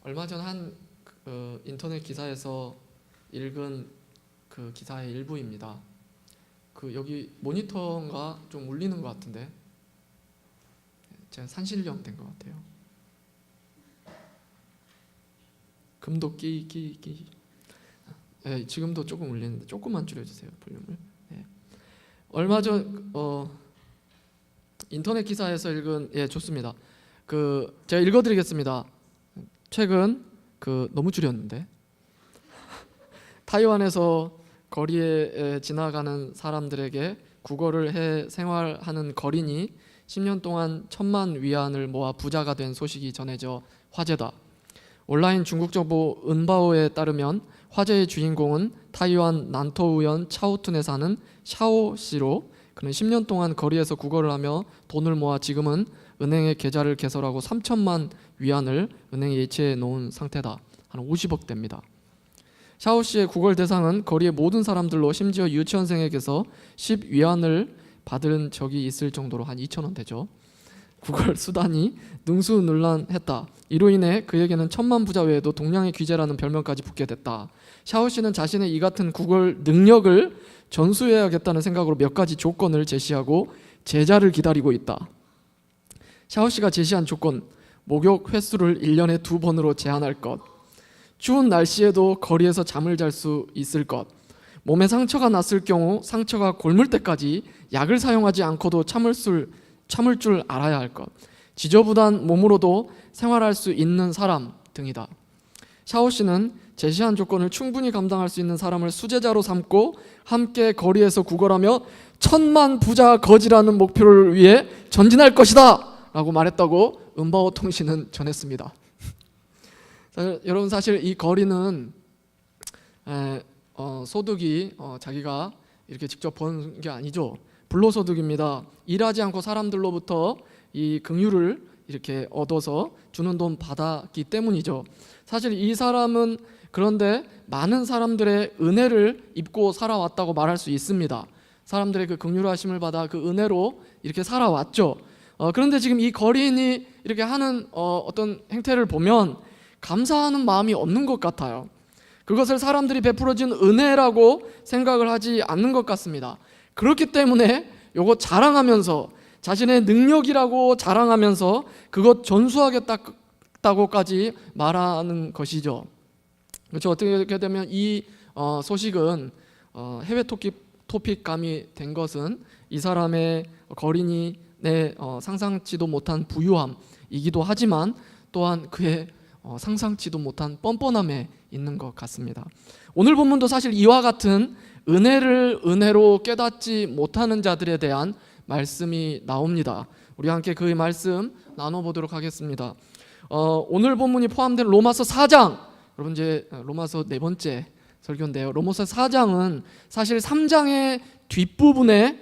얼마 전 한 인터넷 기사에서 읽은 그 기사의 일부입니다. 여기 모니터가 좀 울리는 것 같은데 제가 산신령 된 것 같아요. 금도 끼. 네, 지금도 조금 울리는데 조금만 줄여주세요, 볼륨을. 네. 얼마 전 인터넷 기사에서 읽은 좋습니다. 제가 읽어드리겠습니다. 최근 너무 줄였는데 타이완에서 거리에 지나가는 사람들에게 국어를 해 생활하는 거린이 10년 동안 1,000만 위안을 모아 부자가 된 소식이 전해져 화제다. 온라인 중국 정보 은바오에 따르면 화제의 주인공은 타이완 난토우현 차오툰에 사는 샤오 씨로, 그는 10년 동안 거리에서 국어를 하며 돈을 모아 지금은 은행에 계좌를 개설하고 3,000만 위안을 은행에 예치해 놓은 상태다. 한 50억 됩니다. 샤오 씨의 구걸 대상은 거리의 모든 사람들로, 심지어 유치원생에게서 10위안을 받은 적이 있을 정도로 한 2,000원 되죠. 구걸 수단이 능수능란했다. 이로 인해 그에게는 1,000만 부자 외에도 동양의 귀재라는 별명까지 붙게 됐다. 샤오 씨는 자신의 이 같은 구걸 능력을 전수해야겠다는 생각으로 몇 가지 조건을 제시하고 제자를 기다리고 있다. 샤오 씨가 제시한 조건: 목욕 횟수를 1년에 2번으로 제한할 것, 추운 날씨에도 거리에서 잠을 잘 수 있을 것, 몸에 상처가 났을 경우 상처가 곪을 때까지 약을 사용하지 않고도 참을 줄 알아야 할 것, 지저분한 몸으로도 생활할 수 있는 사람 등이다. 샤오 씨는 제시한 조건을 충분히 감당할 수 있는 사람을 수제자로 삼고 함께 거리에서 구걸하며 1,000만 부자 거지라는 목표를 위해 전진할 것이다 라고 말했다고 은바오 통신은 전했습니다. 여러분, 사실 이 거리는 소득이 자기가 이렇게 직접 번 게 아니죠. 불로소득입니다. 일하지 않고 사람들로부터 이 긍휼을 이렇게 얻어서 주는 돈 받았기 때문이죠. 사실 이 사람은 그런데 많은 사람들의 은혜를 입고 살아왔다고 말할 수 있습니다. 사람들의 그 긍휼하심을 받아 그 은혜로 이렇게 살아왔죠. 그런데 지금 이 거리인이 이렇게 하는 어떤 행태를 보면 감사하는 마음이 없는 것 같아요. 그것을 사람들이 베풀어준 은혜라고 생각을 하지 않는 것 같습니다. 그렇기 때문에 요거 자랑하면서, 자신의 능력이라고 자랑하면서 그것 전수하겠다고까지 말하는 것이죠. 그렇죠. 어떻게 되면 이 소식은 해외 토픽감이 된 것은 이 사람의 거린이 상상치도 못한 부유함이기도 하지만 또한 그의 상상치도 못한 뻔뻔함에 있는 것 같습니다. 오늘 본문도 사실 이와 같은 은혜를 은혜로 깨닫지 못하는 자들에 대한 말씀이 나옵니다. 우리 함께 그 말씀 나눠보도록 하겠습니다. 오늘 본문이 포함된 로마서 4장, 여러분 이제 로마서 4번째 설교인데요. 로마서 4장은 사실 3장의 뒷부분에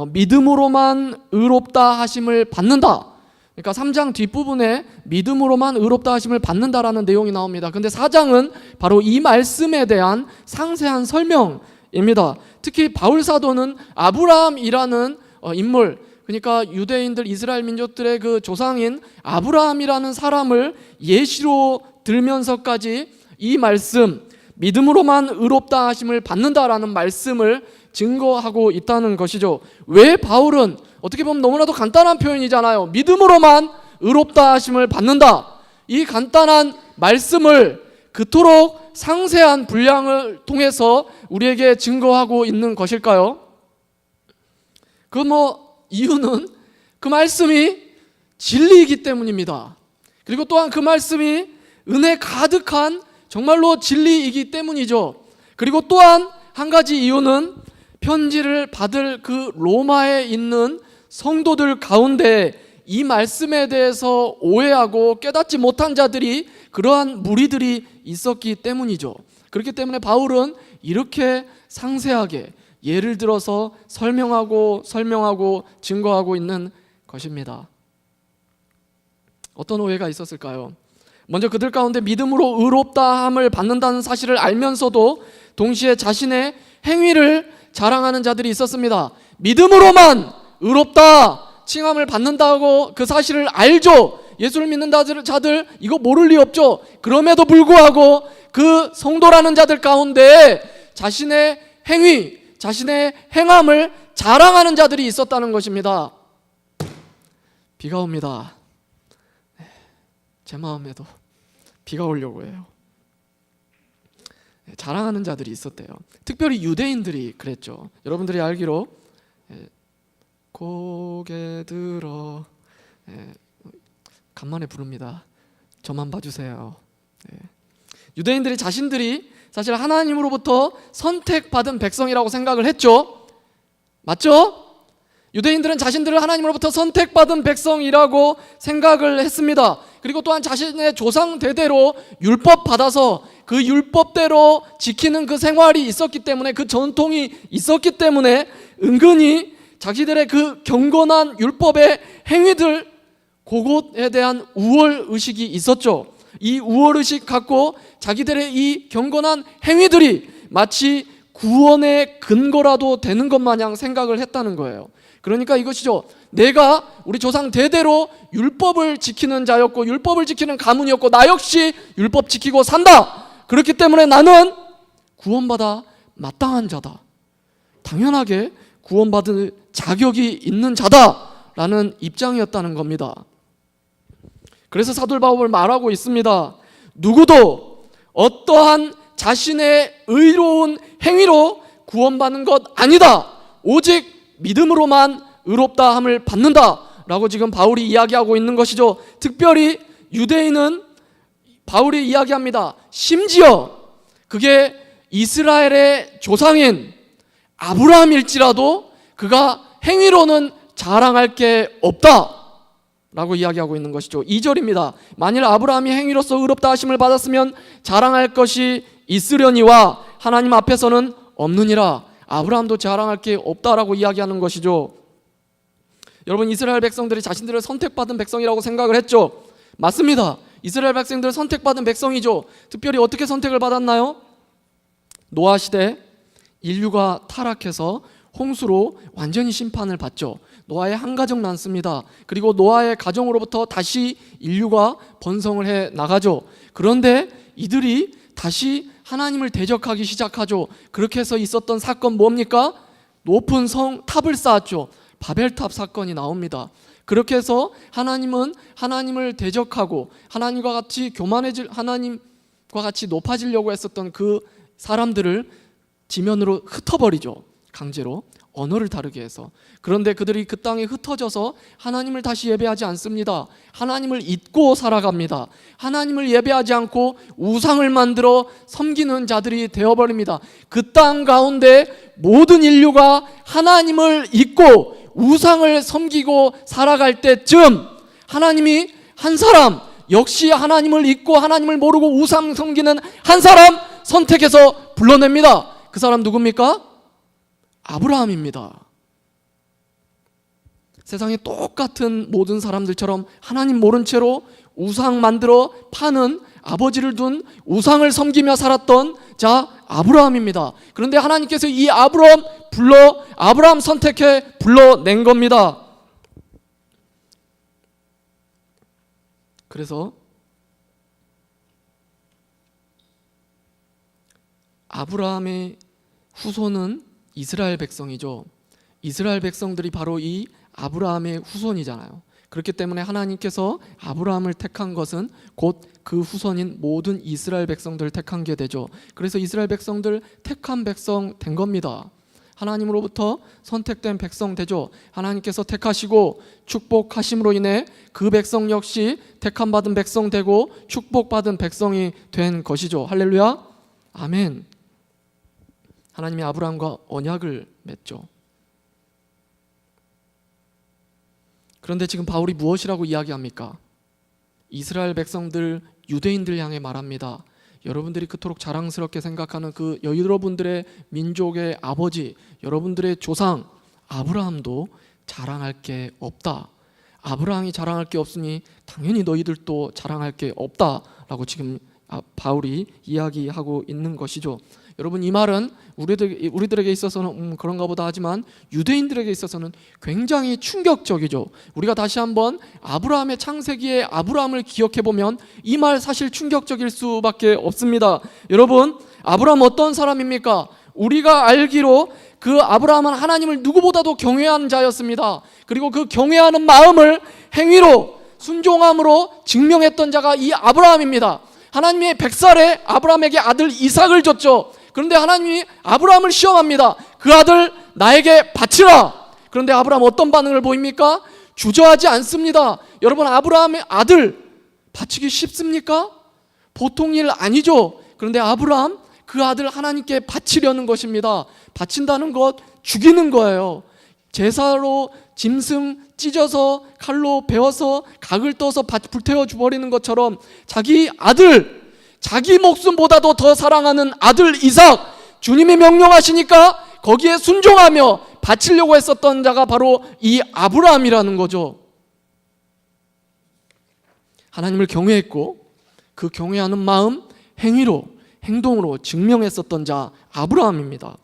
믿음으로만 의롭다 하심을 받는다, 그러니까 3장 뒷부분에 믿음으로만 의롭다 하심을 받는다라는 내용이 나옵니다. 근데 4장은 바로 이 말씀에 대한 상세한 설명입니다. 특히 바울 사도는 아브라함이라는 인물, 그러니까 유대인들, 이스라엘 민족들의 그 조상인 아브라함이라는 사람을 예시로 들면서까지 이 말씀, 믿음으로만 의롭다 하심을 받는다라는 말씀을 증거하고 있다는 것이죠. 왜 바울은, 어떻게 보면 너무나도 간단한 표현이잖아요. 믿음으로만 의롭다 하심을 받는다, 이 간단한 말씀을 그토록 상세한 분량을 통해서 우리에게 증거하고 있는 것일까요? 이유는 그 말씀이 진리이기 때문입니다. 그리고 또한 그 말씀이 은혜 가득한 정말로 진리이기 때문이죠. 그리고 또한 한 가지 이유는 편지를 받을 그 로마에 있는 성도들 가운데 이 말씀에 대해서 오해하고 깨닫지 못한 자들이, 그러한 무리들이 있었기 때문이죠. 그렇기 때문에 바울은 이렇게 상세하게 예를 들어서 설명하고 증거하고 있는 것입니다. 어떤 오해가 있었을까요? 먼저 그들 가운데 믿음으로 의롭다함을 받는다는 사실을 알면서도 동시에 자신의 행위를 자랑하는 자들이 있었습니다. 믿음으로만 의롭다 칭함을 받는다고 그 사실을 알죠. 예수를 믿는 자들 이거 모를 리 없죠. 그럼에도 불구하고 그 성도라는 자들 가운데 자신의 행위, 자신의 행함을 자랑하는 자들이 있었다는 것입니다. 비가 옵니다. 제 마음에도 비가 오려고 해요. 자랑하는 자들이 있었대요. 특별히 유대인들이 그랬죠. 여러분들이 알기로 고개 들어, 간만에 부릅니다. 저만 봐주세요. 유대인들이 자신들이 사실 하나님으로부터 선택받은 백성이라고 생각을 했죠. 맞죠? 유대인들은 자신들을 하나님으로부터 선택받은 백성이라고 생각을 했습니다. 그리고 또한 자신의 조상 대대로 율법 받아서 그 율법대로 지키는 그 생활이 있었기 때문에, 그 전통이 있었기 때문에 은근히 자기들의 그 경건한 율법의 행위들, 그것에 대한 우월의식이 있었죠. 이 우월의식 갖고 자기들의 이 경건한 행위들이 마치 구원의 근거라도 되는 것 마냥 생각을 했다는 거예요. 그러니까 이것이죠. 내가 우리 조상 대대로 율법을 지키는 자였고 율법을 지키는 가문이었고 나 역시 율법 지키고 산다. 그렇기 때문에 나는 구원받아 마땅한 자다. 당연하게 구원받을 자격이 있는 자다라는 입장이었다는 겁니다. 그래서 사도 바울은 말하고 있습니다. 누구도 어떠한 자신의 의로운 행위로 구원받는 것 아니다. 오직 믿음으로만 의롭다 함을 받는다 라고 지금 바울이 이야기하고 있는 것이죠. 특별히 유대인은 바울이 이야기합니다. 심지어 그게 이스라엘의 조상인 아브라함일지라도 그가 행위로는 자랑할 게 없다 라고 이야기하고 있는 것이죠. 2절입니다. 만일 아브라함이 행위로서 의롭다 하심을 받았으면 자랑할 것이 있으려니와 하나님 앞에서는 없느니라. 아브라함도 자랑할 게 없다라고 이야기하는 것이죠. 여러분, 이스라엘 백성들이 자신들을 선택받은 백성이라고 생각을 했죠. 맞습니다. 이스라엘 백성들은 선택받은 백성이죠. 특별히 어떻게 선택을 받았나요? 노아 시대 인류가 타락해서 홍수로 완전히 심판을 받죠. 노아의 한 가정 남습니다. 그리고 노아의 가정으로부터 다시 인류가 번성을 해 나가죠. 그런데 이들이 다시 하나님을 대적하기 시작하죠. 그렇게 해서 있었던 사건 뭡니까? 높은 탑을 쌓았죠. 바벨탑 사건이 나옵니다. 그렇게 해서 하나님은 하나님을 대적하고 하나님과 같이 높아지려고 했었던 그 사람들을 지면으로 흩어버리죠. 강제로 언어를 다르게 해서. 그런데 그들이 그 땅에 흩어져서 하나님을 다시 예배하지 않습니다. 하나님을 잊고 살아갑니다. 하나님을 예배하지 않고 우상을 만들어 섬기는 자들이 되어버립니다. 그 땅 가운데 모든 인류가 하나님을 잊고 우상을 섬기고 살아갈 때쯤 하나님이 한 사람, 역시 하나님을 잊고 하나님을 모르고 우상 섬기는 한 사람 선택해서 불러냅니다. 그 사람 누굽니까? 아브라함입니다. 세상에 똑같은 모든 사람들처럼 하나님 모른 채로 우상 만들어 파는, 아버지를 둔 우상을 섬기며 살았던 자 아브라함입니다. 그런데 하나님께서 이 아브라함 선택해 불러낸 겁니다. 그래서 아브라함의 후손은 이스라엘 백성이죠. 이스라엘 백성들이 바로 이 아브라함의 후손이잖아요. 그렇기 때문에 하나님께서 아브라함을 택한 것은 곧 그 후손인 모든 이스라엘 백성들을 택한 게 되죠. 그래서 이스라엘 백성들 택한 백성 된 겁니다. 하나님으로부터 선택된 백성 되죠. 하나님께서 택하시고 축복하심으로 인해 그 백성 역시 택함받은 백성 되고 축복받은 백성이 된 것이죠. 할렐루야, 아멘. 하나님이 아브라함과 언약을 맺죠. 그런데 지금 바울이 무엇이라고 이야기합니까? 이스라엘 백성들, 유대인들 향해 말합니다. 여러분들이 그토록 자랑스럽게 생각하는 그 여러분들의 민족의 아버지, 여러분들의 조상 아브라함도 자랑할 게 없다. 아브라함이 자랑할 게 없으니 당연히 너희들도 자랑할 게 없다라고 지금 바울이 이야기하고 있는 것이죠. 여러분, 이 말은 우리들에게 있어서는 그런가 보다 하지만 유대인들에게 있어서는 굉장히 충격적이죠. 우리가 다시 한번 아브라함의 창세기의 아브라함을 기억해 보면 이 말 사실 충격적일 수밖에 없습니다. 여러분, 아브라함 어떤 사람입니까? 우리가 알기로 그 아브라함은 하나님을 누구보다도 경외하는 자였습니다. 그리고 그 경외하는 마음을 행위로 순종함으로 증명했던 자가 이 아브라함입니다. 하나님이 100살에 아브라함에게 아들 이삭을 줬죠. 그런데 하나님이 아브라함을 시험합니다. 그 아들 나에게 바치라. 그런데 아브라함 어떤 반응을 보입니까? 주저하지 않습니다. 여러분, 아브라함의 아들 바치기 쉽습니까? 보통 일 아니죠. 그런데 아브라함 그 아들 하나님께 바치려는 것입니다. 바친다는 것, 죽이는 거예요. 제사로 짐승 찢어서 칼로 베어서 각을 떠서 불태워 주버리는 것처럼 자기 아들, 자기 목숨보다도 더 사랑하는 아들 이삭, 주님이 명령하시니까 거기에 순종하며 바치려고 했었던 자가 바로 이 아브라함이라는 거죠. 하나님을 경외했고 그 경외하는 마음, 행위로, 행동으로 증명했었던 자 아브라함입니다.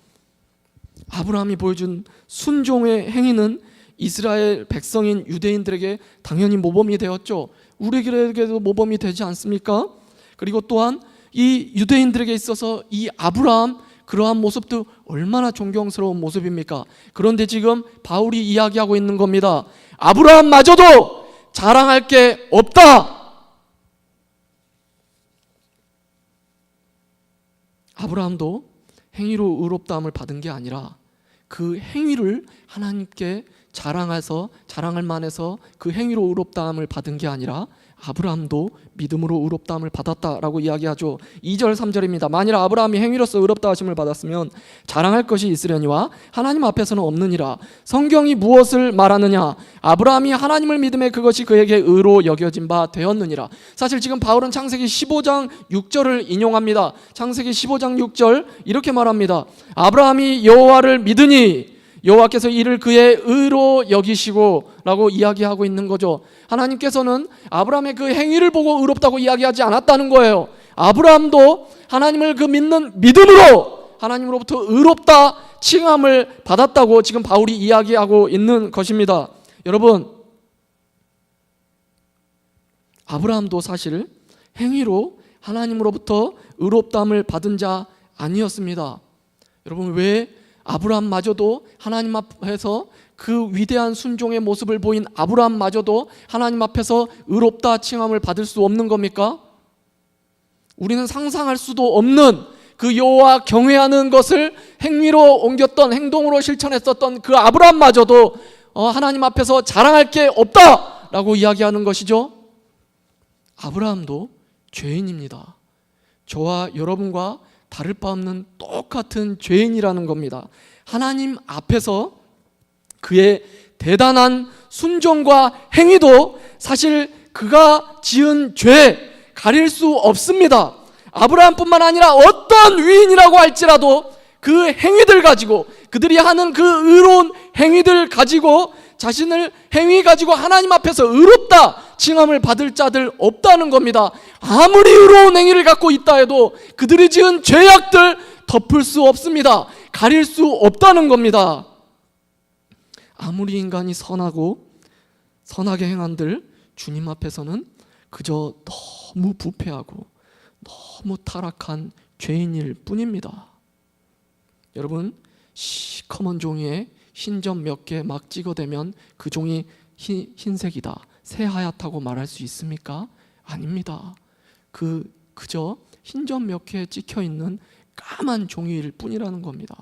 아브라함이 보여준 순종의 행위는 이스라엘 백성인 유대인들에게 당연히 모범이 되었죠. 우리에게도 모범이 되지 않습니까? 그리고 또한 이 유대인들에게 있어서 이 아브라함, 그러한 모습도 얼마나 존경스러운 모습입니까? 그런데 지금 바울이 이야기하고 있는 겁니다. 아브라함마저도 자랑할 게 없다. 아브라함도 행위로 의롭다함을 받은 게 아니라 그 행위를 하나님께 자랑할 만해서 그 행위로 의롭다함을 받은 게 아니라 아브라함도 믿음으로 의롭다함을 받았다라고 이야기하죠. 2절 3절입니다. 만일 아브라함이 행위로서 의롭다 하심을 받았으면 자랑할 것이 있으려니와 하나님 앞에서는 없느니라. 성경이 무엇을 말하느냐? 아브라함이 하나님을 믿음에 그것이 그에게 의로 여겨진 바 되었느니라. 사실 지금 바울은 창세기 15장 6절을 인용합니다. 창세기 15장 6절 이렇게 말합니다. 아브라함이 여호와를 믿으니 여호와께서 이를 그의 의로 여기시고 라고 이야기하고 있는 거죠. 하나님께서는 아브라함의 그 행위를 보고 의롭다고 이야기하지 않았다는 거예요. 아브라함도 하나님을 그 믿는 믿음으로 하나님으로부터 의롭다 칭함을 받았다고 지금 바울이 이야기하고 있는 것입니다. 여러분, 아브라함도 사실 행위로 하나님으로부터 의롭다함을 받은 자 아니었습니다. 여러분, 왜 아브라함마저도 하나님 앞에서 그 위대한 순종의 모습을 보인 아브라함마저도 하나님 앞에서 의롭다 칭함을 받을 수 없는 겁니까? 우리는 상상할 수도 없는 그 여호와 경외하는 것을 행위로 옮겼던, 행동으로 실천했었던 그 아브라함마저도 하나님 앞에서 자랑할 게 없다라고 이야기하는 것이죠. 아브라함도 죄인입니다. 저와 여러분과 다를 바 없는 똑같은 죄인이라는 겁니다. 하나님 앞에서 그의 대단한 순종과 행위도 사실 그가 지은 죄 가릴 수 없습니다. 아브라함뿐만 아니라 어떤 위인이라고 할지라도 그 행위들 가지고, 그들이 하는 그 의로운 행위들 가지고, 자신을 행위 가지고 하나님 앞에서 의롭다 칭함을 받을 자들 없다는 겁니다. 아무리 의로운 행위를 갖고 있다 해도 그들이 지은 죄악들 덮을 수 없습니다. 가릴 수 없다는 겁니다. 아무리 인간이 선하게 행한들 주님 앞에서는 그저 너무 부패하고 너무 타락한 죄인일 뿐입니다. 여러분, 시커먼 종이에 흰 점 몇 개 막 찍어대면 그 종이 흰색이다, 새하얗다고 말할 수 있습니까? 아닙니다. 그저 흰 점 몇 개 찍혀 있는 까만 종이일 뿐이라는 겁니다.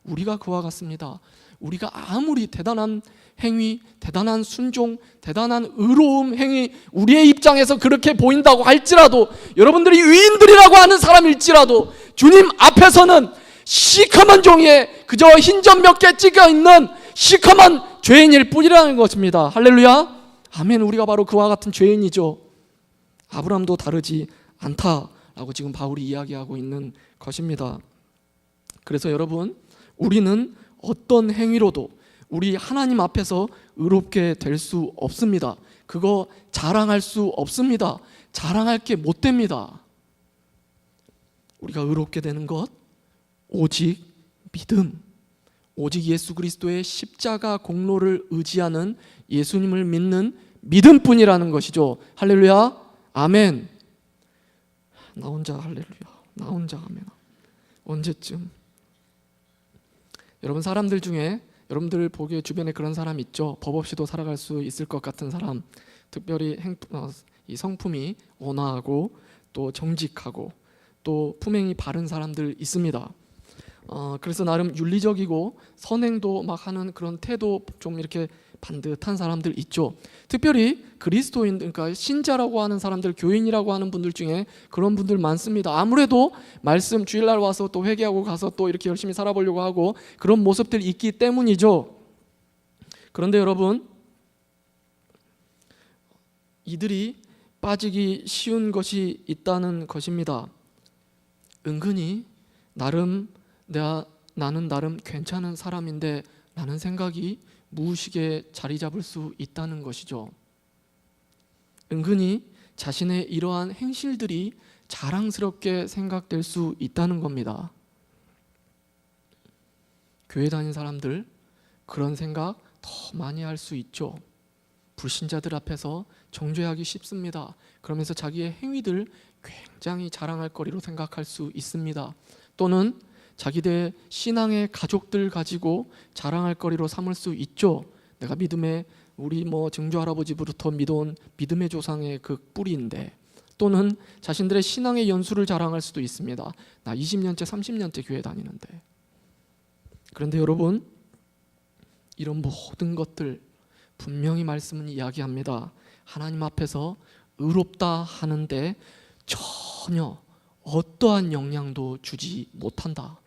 우리가 그와 같습니다. 우리가 아무리 대단한 행위, 대단한 순종, 대단한 의로움 행위, 우리의 입장에서 그렇게 보인다고 할지라도, 여러분들이 위인들이라고 하는 사람일지라도 주님 앞에서는 시커먼 종이에 그저 흰 점 몇 개 찍혀 있는 시커먼 죄인일 뿐이라는 것입니다. 할렐루야, 아멘. 우리가 바로 그와 같은 죄인이죠. 아브라함도 다르지 않다라고 지금 바울이 이야기하고 있는 것입니다. 그래서 여러분, 우리는 어떤 행위로도 우리 하나님 앞에서 의롭게 될 수 없습니다. 그거 자랑할 수 없습니다. 자랑할 게 못 됩니다. 우리가 의롭게 되는 것 오직 믿음, 오직 예수 그리스도의 십자가 공로를 의지하는 예수님을 믿는 믿음뿐이라는 것이죠. 할렐루야, 아멘. 나 혼자 할렐루야, 나 혼자 아멘. 언제쯤? 여러분, 사람들 중에 여러분들 보기에 주변에 그런 사람 있죠? 법 없이도 살아갈 수 있을 것 같은 사람, 특별히 이 성품이 온화하고 또 정직하고 또 품행이 바른 사람들 있습니다. 그래서 나름 윤리적이고 선행도 막 하는 그런 태도 좀 이렇게 반듯한 사람들 있죠. 특별히 그리스도인, 그러니까 신자라고 하는 사람들, 교인이라고 하는 분들 중에 그런 분들 많습니다. 아무래도 말씀 주일날 와서 또 회개하고 가서 또 이렇게 열심히 살아보려고 하고 그런 모습들이 있기 때문이죠. 그런데 여러분, 이들이 빠지기 쉬운 것이 있다는 것입니다. 은근히 나는 나름 괜찮은 사람인데 라는 생각이 무의식에 자리 잡을 수 있다는 것이죠. 은근히 자신의 이러한 행실들이 자랑스럽게 생각될 수 있다는 겁니다. 교회 다니는 사람들 그런 생각 더 많이 할 수 있죠. 불신자들 앞에서 정죄하기 쉽습니다. 그러면서 자기의 행위들 굉장히 자랑할 거리로 생각할 수 있습니다. 또는 자기들 신앙의 가족들 가지고 자랑할 거리로 삼을 수 있죠. 내가 믿음의 우리 증조 할아버지부터 믿어온 믿음의 조상의 그 뿌리인데, 또는 자신들의 신앙의 연수를 자랑할 수도 있습니다. 나 20년째 30년째 교회 다니는데. 그런데 여러분, 이런 모든 것들 분명히 말씀은 이야기합니다. 하나님 앞에서 의롭다 하는데 전혀 어떠한 영향도 주지 못한다.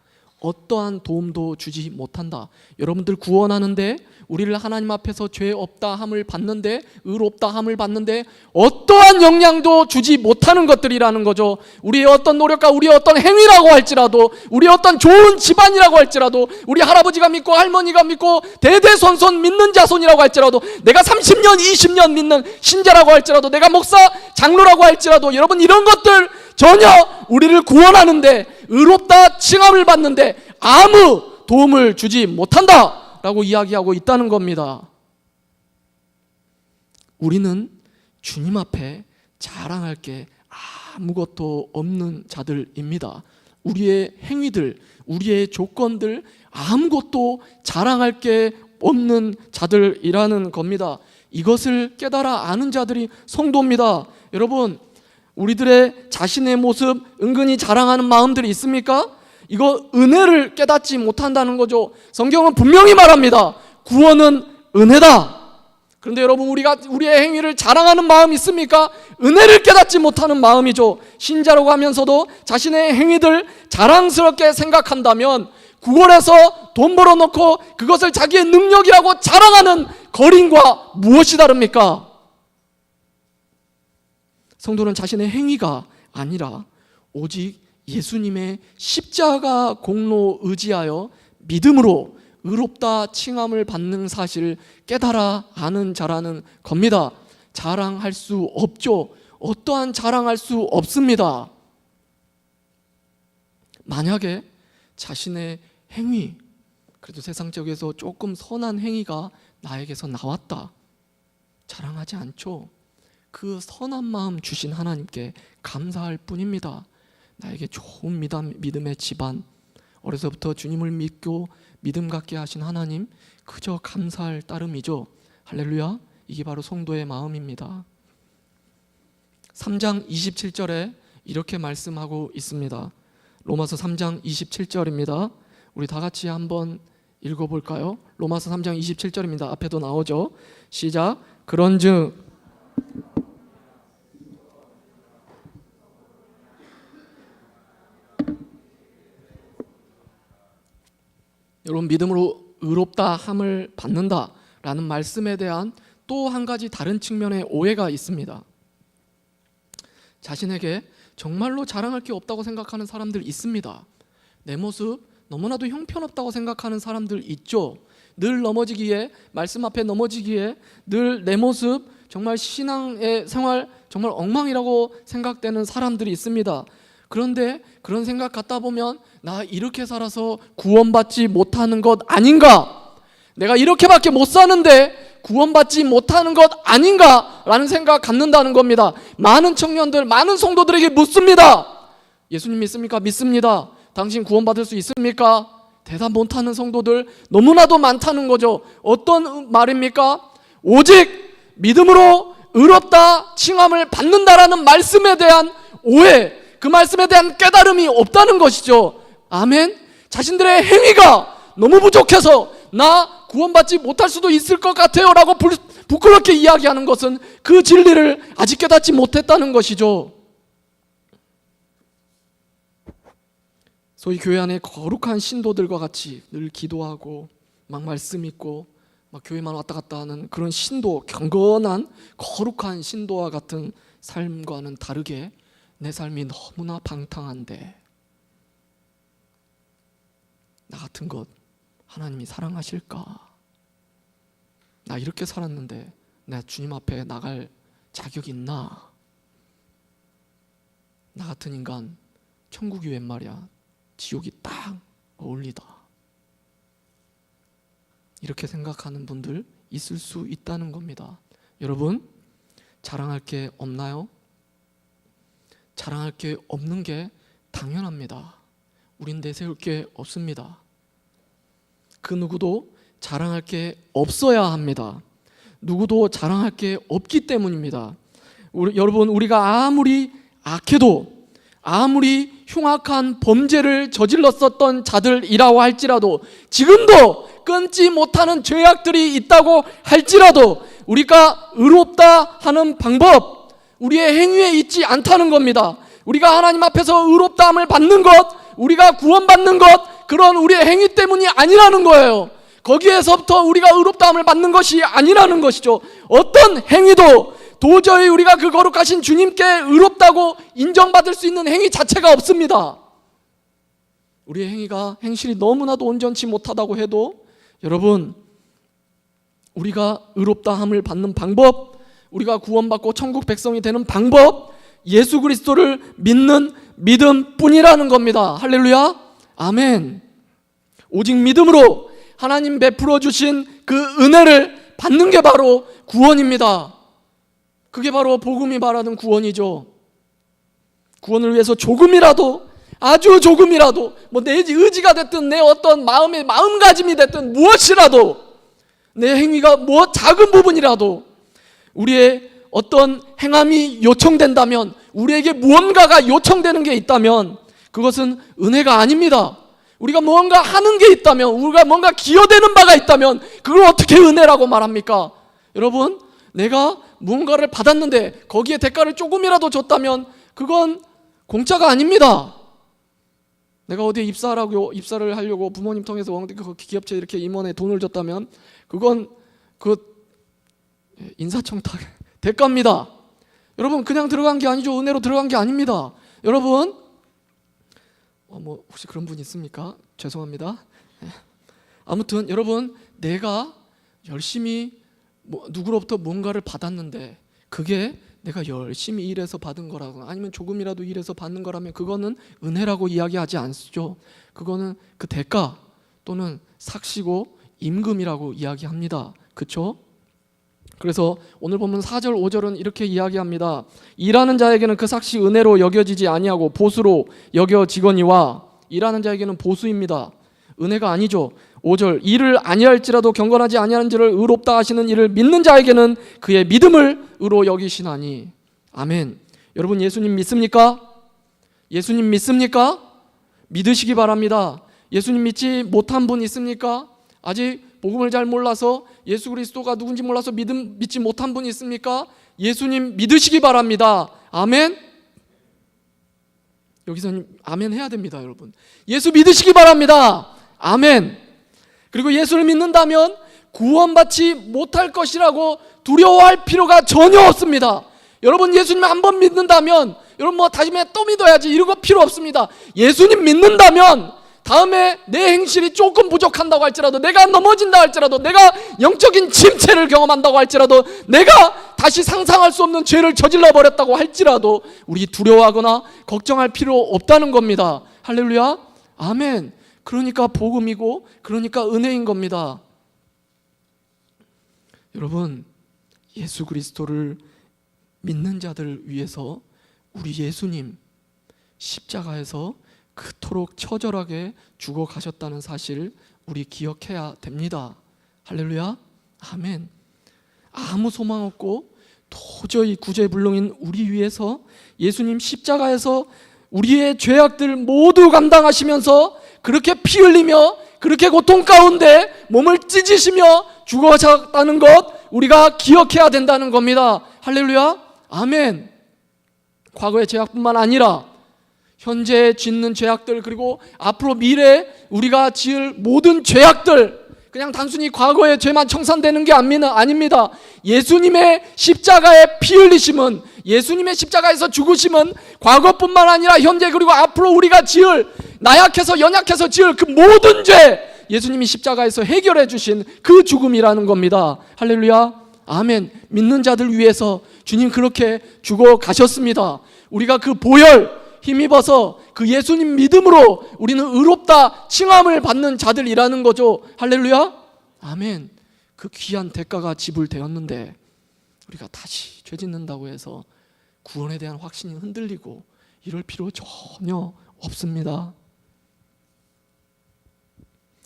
어떠한 도움도 주지 못한다. 여러분들 구원하는데, 우리를 하나님 앞에서 죄 없다 함을 받는데, 의롭다 함을 받는데 어떠한 영향도 주지 못하는 것들이라는 거죠. 우리의 어떤 노력과 우리의 어떤 행위라고 할지라도, 우리의 어떤 좋은 집안이라고 할지라도, 우리 할아버지가 믿고 할머니가 믿고 대대손손 믿는 자손이라고 할지라도, 내가 30년 20년 믿는 신자라고 할지라도, 내가 목사 장로라고 할지라도, 여러분, 이런 것들 전혀 우리를 구원하는데, 의롭다 칭함을 받는데 아무 도움을 주지 못한다 라고 이야기하고 있다는 겁니다. 우리는 주님 앞에 자랑할 게 아무것도 없는 자들입니다. 우리의 행위들, 우리의 조건들 아무것도 자랑할 게 없는 자들이라는 겁니다. 이것을 깨달아 아는 자들이 성도입니다. 여러분, 우리들의 자신의 모습 은근히 자랑하는 마음들이 있습니까? 이거 은혜를 깨닫지 못한다는 거죠. 성경은 분명히 말합니다. 구원은 은혜다. 그런데 여러분, 우리의 행위를 자랑하는 마음이 있습니까? 은혜를 깨닫지 못하는 마음이죠. 신자라고 하면서도 자신의 행위들 자랑스럽게 생각한다면 구걸해서 돈 벌어놓고 그것을 자기의 능력이라고 자랑하는 거린과 무엇이 다릅니까? 성도는 자신의 행위가 아니라 오직 예수님의 십자가 공로 의지하여 믿음으로 의롭다 칭함을 받는 사실을 깨달아 아는 자라는 겁니다. 자랑할 수 없죠. 어떠한 자랑할 수 없습니다. 만약에 자신의 행위, 그래도 세상적에서 조금 선한 행위가 나에게서 나왔다, 자랑하지 않죠. 그 선한 마음 주신 하나님께 감사할 뿐입니다. 나에게 좋은 믿음의 집안, 어려서부터 주님을 믿고 믿음 갖게 하신 하나님, 그저 감사할 따름이죠. 할렐루야. 이게 바로 성도의 마음입니다. 3장 27절에 이렇게 말씀하고 있습니다. 로마서 3장 27절입니다. 우리 다 같이 한번 읽어볼까요? 로마서 3장 27절입니다. 앞에도 나오죠. 시작. 그런즉 여러분, 믿음으로 의롭다 함을 받는다라는 말씀에 대한 또 한 가지 다른 측면의 오해가 있습니다. 자신에게 정말로 자랑할 게 없다고 생각하는 사람들 있습니다. 내 모습 너무나도 형편없다고 생각하는 사람들 있죠. 늘 넘어지기에, 말씀 앞에 넘어지기에 늘 내 모습, 정말 신앙의 생활 정말 엉망이라고 생각되는 사람들이 있습니다. 그런데 그런 생각 갖다 보면 나 이렇게 살아서 구원받지 못하는 것 아닌가? 내가 이렇게밖에 못 사는데 구원받지 못하는 것 아닌가? 라는 생각 갖는다는 겁니다. 많은 청년들, 많은 성도들에게 묻습니다. 예수님 믿습니까? 믿습니다. 당신 구원받을 수 있습니까? 대답 못하는 성도들 너무나도 많다는 거죠. 어떤 말입니까? 오직 믿음으로 의롭다 칭함을 받는다라는 말씀에 대한 오해, 그 말씀에 대한 깨달음이 없다는 것이죠. 아멘. 자신들의 행위가 너무 부족해서 나 구원받지 못할 수도 있을 것 같아요 라고 부끄럽게 이야기하는 것은 그 진리를 아직 깨닫지 못했다는 것이죠. 소위 교회 안에 거룩한 신도들과 같이 늘 기도하고 막 말씀 있고 막 교회만 왔다 갔다 하는 그런 신도, 경건한 거룩한 신도와 같은 삶과는 다르게 내 삶이 너무나 방탕한데 나 같은 것 하나님이 사랑하실까? 나 이렇게 살았는데 내가 주님 앞에 나갈 자격이 있나? 나 같은 인간 천국이 웬 말이야? 지옥이 딱 어울리다. 이렇게 생각하는 분들 있을 수 있다는 겁니다. 여러분, 자랑할 게 없나요? 자랑할 게 없는 게 당연합니다. 우린 내세울 게 없습니다. 그 누구도 자랑할 게 없어야 합니다. 누구도 자랑할 게 없기 때문입니다. 여러분, 우리가 아무리 악해도, 아무리 흉악한 범죄를 저질렀었던 자들이라고 할지라도, 지금도 끊지 못하는 죄악들이 있다고 할지라도 우리가 의롭다 하는 방법, 우리의 행위에 있지 않다는 겁니다. 우리가 하나님 앞에서 의롭다함을 받는 것, 우리가 구원받는 것, 그런 우리의 행위 때문이 아니라는 거예요. 거기에서부터 우리가 의롭다함을 받는 것이 아니라는 것이죠. 어떤 행위도 도저히 우리가 그 거룩하신 주님께 의롭다고 인정받을 수 있는 행위 자체가 없습니다. 우리의 행실이 너무나도 온전치 못하다고 해도 여러분, 우리가 의롭다함을 받는 방법, 우리가 구원받고 천국 백성이 되는 방법, 예수 그리스도를 믿는 믿음뿐이라는 겁니다. 할렐루야, 아멘. 오직 믿음으로 하나님 베풀어 주신 그 은혜를 받는 게 바로 구원입니다. 그게 바로 복음이 말하는 구원이죠. 구원을 위해서 조금이라도, 아주 조금이라도, 내 의지가 됐든 내 어떤 마음의 마음가짐이 됐든 무엇이라도, 내 행위가 작은 부분이라도 우리의 어떤 행함이 요청된다면, 우리에게 무언가가 요청되는 게 있다면 그것은 은혜가 아닙니다. 우리가 뭔가 하는 게 있다면, 우리가 뭔가 기여되는 바가 있다면 그걸 어떻게 은혜라고 말합니까? 여러분, 내가 무언가를 받았는데 거기에 대가를 조금이라도 줬다면 그건 공짜가 아닙니다. 내가 어디에 입사를 하려고 부모님 통해서 그 기업체 이렇게 임원에 돈을 줬다면 그건 인사청탁 대가입니다. 여러분, 그냥 들어간 게 아니죠. 은혜로 들어간 게 아닙니다. 여러분, 혹시 그런 분 있습니까? 죄송합니다. 아무튼 여러분, 내가 열심히 누구로부터 뭔가를 받았는데 그게 내가 열심히 일해서 받은 거라고, 아니면 조금이라도 일해서 받는 거라면 그거는 은혜라고 이야기하지 않죠. 그거는 그 대가 또는 삭시고 임금이라고 이야기합니다. 그렇죠? 그래서 오늘 보면 4절 5절은 이렇게 이야기합니다. 일하는 자에게는 그 삭시 은혜로 여겨지지 아니하고 보수로 여겨지거니와. 일하는 자에게는 보수입니다. 은혜가 아니죠. 5절, 일을 아니할지라도 경건하지 아니하는 자를 의롭다 하시는 이를 믿는 자에게는 그의 믿음을 의로 여기시나니. 아멘. 여러분, 예수님 믿습니까? 예수님 믿습니까? 믿으시기 바랍니다. 예수님 믿지 못한 분 있습니까? 아직 복음을 잘 몰라서, 예수 그리스도가 누군지 몰라서 믿지 못한 분 있습니까? 예수님 믿으시기 바랍니다. 아멘. 여기서는 아멘 해야 됩니다, 여러분. 예수 믿으시기 바랍니다. 아멘. 그리고 예수를 믿는다면 구원받지 못할 것이라고 두려워할 필요가 전혀 없습니다. 여러분, 예수님 한 번 믿는다면 여러분 다시 또 믿어야지 이런 거 필요 없습니다. 예수님 믿는다면 다음에 내 행실이 조금 부족한다고 할지라도, 내가 넘어진다 할지라도, 내가 영적인 침체를 경험한다고 할지라도, 내가 다시 상상할 수 없는 죄를 저질러 버렸다고 할지라도 우리 두려워하거나 걱정할 필요 없다는 겁니다. 할렐루야, 아멘. 그러니까 복음이고, 그러니까 은혜인 겁니다. 여러분, 예수 그리스도를 믿는 자들 위해서 우리 예수님 십자가에서 그토록 처절하게 죽어 가셨다는 사실 우리 기억해야 됩니다. 할렐루야, 아멘. 아무 소망 없고 도저히 구제불능인 우리 위해서 예수님 십자가에서 우리의 죄악들 모두 감당하시면서 그렇게 피 흘리며 그렇게 고통 가운데 몸을 찢으시며 죽어가셨다는 것 우리가 기억해야 된다는 겁니다. 할렐루야, 아멘. 과거의 죄악뿐만 아니라 현재 짓는 죄악들, 그리고 앞으로 미래에 우리가 지을 모든 죄악들, 그냥 단순히 과거의 죄만 청산되는 게 아닙니다. 예수님의 십자가의 피 흘리심은, 예수님의 십자가에서 죽으심은 과거뿐만 아니라 현재, 그리고 앞으로 우리가 지을, 나약해서 연약해서 지을 그 모든 죄 예수님이 십자가에서 해결해 주신 그 죽음이라는 겁니다. 할렐루야, 아멘. 믿는 자들 위해서 주님 그렇게 죽어 가셨습니다. 우리가 그 보혈 힘입어서 그 예수님 믿음으로 우리는 의롭다 칭함을 받는 자들이라는 거죠. 할렐루야, 아멘. 그 귀한 대가가 지불되었는데 우리가 다시 죄 짓는다고 해서 구원에 대한 확신이 흔들리고 이럴 필요 전혀 없습니다.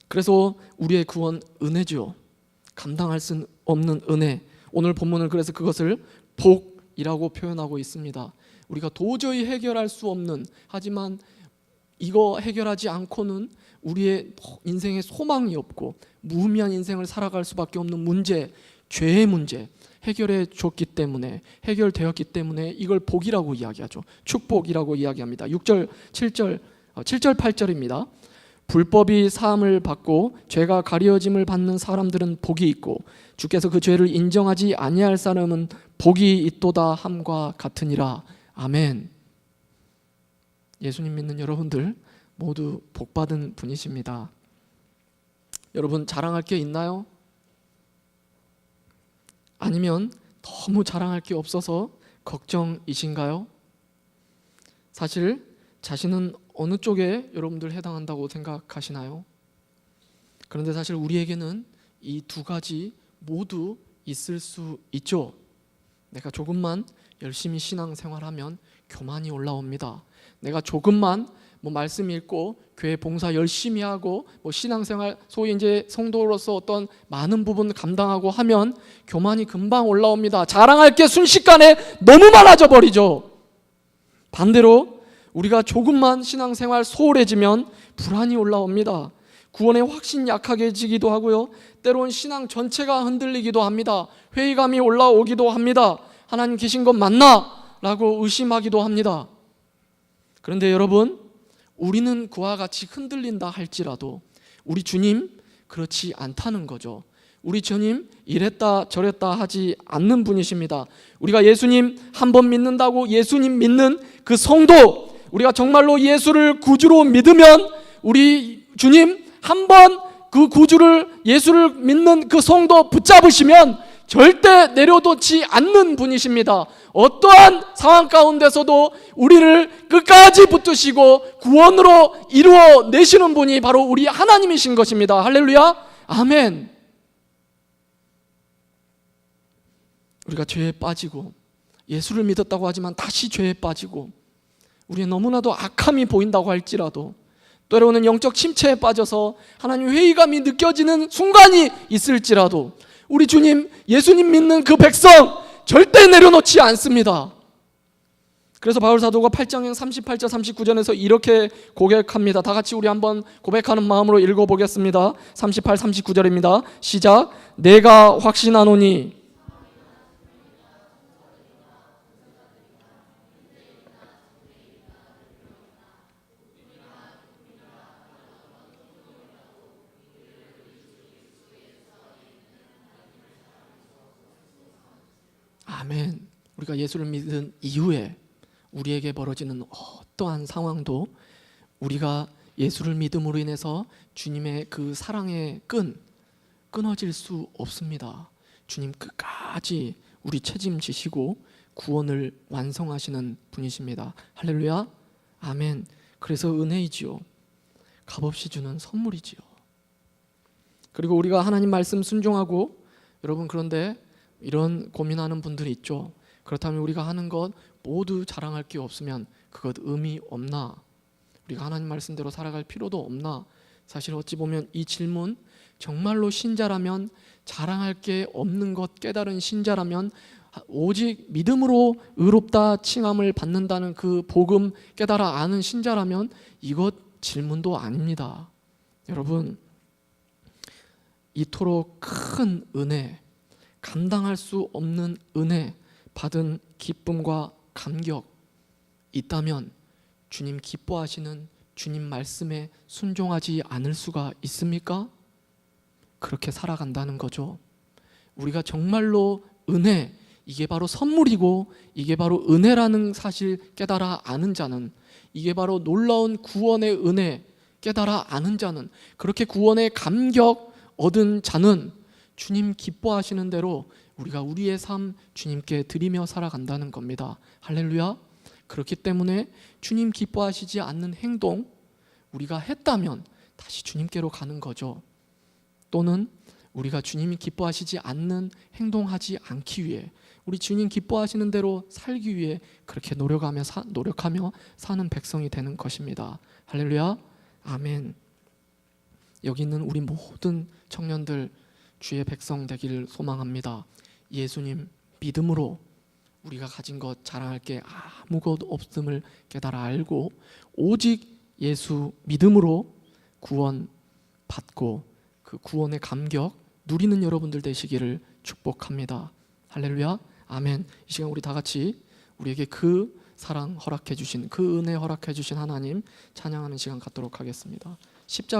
그래서 우리의 구원 은혜죠. 감당할 수 없는 은혜. 오늘 본문은 그래서 그것을 복이라고 표현하고 있습니다. 우리가 도저히 해결할 수 없는, 하지만 이거 해결하지 않고는 우리의 인생에 소망이 없고 무의미한 인생을 살아갈 수밖에 없는 문제, 죄의 문제 해결해 줬기 때문에, 해결되었기 때문에 이걸 복이라고 이야기하죠. 축복이라고 이야기합니다. 6절, 7절, 8절입니다. 불법이 사함을 받고 죄가 가려짐을 받는 사람들은 복이 있고 주께서 그 죄를 인정하지 아니할 사람은 복이 있도다 함과 같으니라. 아멘. 예수님 믿는 여러분들 모두 복받은 분이십니다. 여러분 자랑할 게 있나요? 아니면 너무 자랑할 게 없어서 걱정이신가요? 사실 자신은 어느 쪽에 여러분들 해당한다고 생각하시나요? 그런데 사실 우리에게는 이 두 가지 모두 있을 수 있죠. 내가 조금만 열심히 신앙생활하면 교만이 올라옵니다. 내가 조금만 말씀 읽고 교회 봉사 열심히 하고 신앙생활, 소위 이제 성도로서 어떤 많은 부분 감당하고 하면 교만이 금방 올라옵니다. 자랑할 게 순식간에 너무 많아져 버리죠. 반대로 우리가 조금만 신앙생활 소홀해지면 불안이 올라옵니다. 구원의 확신이 약해지기도 하고요. 때론 신앙 전체가 흔들리기도 합니다. 회의감이 올라오기도 합니다. 하나님 계신 것 맞나? 라고 의심하기도 합니다. 그런데 여러분, 우리는 그와 같이 흔들린다 할지라도 우리 주님 그렇지 않다는 거죠. 우리 주님 이랬다 저랬다 하지 않는 분이십니다. 우리가 예수님 한 번 믿는다고 예수님 믿는 그 성도, 우리가 정말로 예수를 구주로 믿으면 우리 주님 한 번 그 구주를, 예수를 믿는 그 성도 붙잡으시면 절대 내려놓지 않는 분이십니다. 어떠한 상황 가운데서도 우리를 끝까지 붙드시고 구원으로 이루어내시는 분이 바로 우리 하나님이신 것입니다. 할렐루야, 아멘. 우리가 죄에 빠지고 예수를 믿었다고 하지만 다시 죄에 빠지고 우리의 너무나도 악함이 보인다고 할지라도 때로는 영적 침체에 빠져서 하나님 회의감이 느껴지는 순간이 있을지라도 우리 주님, 예수님 믿는 그 백성 절대 내려놓지 않습니다. 그래서 바울 사도가 8장 38절 39절에서 이렇게 고백합니다. 다 같이 우리 한번 고백하는 마음으로 읽어보겠습니다. 38, 39절입니다. 시작. 내가 확신하노니 아멘. 우리가 예수를 믿은 이후에 우리에게 벌어지는 어떠한 상황도 우리가 예수를 믿음으로 인해서 주님의 그 사랑의 끈 끊어질 수 없습니다. 주님 끝까지 우리 책임지시고 구원을 완성하시는 분이십니다. 할렐루야, 아멘. 그래서 은혜이지요. 값없이 주는 선물이지요. 그리고 우리가 하나님 말씀 순종하고, 여러분 그런데 이런 고민하는 분들이 있죠. 그렇다면 우리가 하는 것 모두 자랑할 게 없으면 그것 의미 없나? 우리가 하나님 말씀대로 살아갈 필요도 없나? 사실 어찌 보면 이 질문, 정말로 신자라면, 자랑할 게 없는 것 깨달은 신자라면, 오직 믿음으로 의롭다 칭함을 받는다는 그 복음 깨달아 아는 신자라면 이것 질문도 아닙니다. 여러분, 이토록 큰 은혜, 감당할 수 없는 은혜 받은 기쁨과 감격 있다면 주님 기뻐하시는 주님 말씀에 순종하지 않을 수가 있습니까? 그렇게 살아간다는 거죠. 우리가 정말로 은혜, 이게 바로 선물이고 이게 바로 은혜라는 사실 깨달아 아는 자는, 이게 바로 놀라운 구원의 은혜 깨달아 아는 자는, 그렇게 구원의 감격 얻은 자는 주님 기뻐하시는 대로 우리가 우리의 삶 주님께 드리며 살아간다는 겁니다. 할렐루야. 그렇기 때문에 주님 기뻐하시지 않는 행동 우리가 했다면 다시 주님께로 가는 거죠. 또는 우리가 주님이 기뻐하시지 않는 행동하지 않기 위해, 우리 주님 기뻐하시는 대로 살기 위해 그렇게 노력하며 사는 백성이 되는 것입니다. 할렐루야, 아멘. 여기 있는 우리 모든 청년들 주의 백성 되기를 소망합니다. 예수님 믿음으로 우리가 가진 것 자랑할 게 아무것도 없음을 깨달아 알고 오직 예수 믿음으로 구원 받고 그 구원의 감격 누리는 여러분들 되시기를 축복합니다. 할렐루야, 아멘. 이 시간 우리 다 같이 우리에게 그 사랑 허락해 주신, 그 은혜 허락해 주신 하나님 찬양하는 시간 갖도록 하겠습니다. 십자가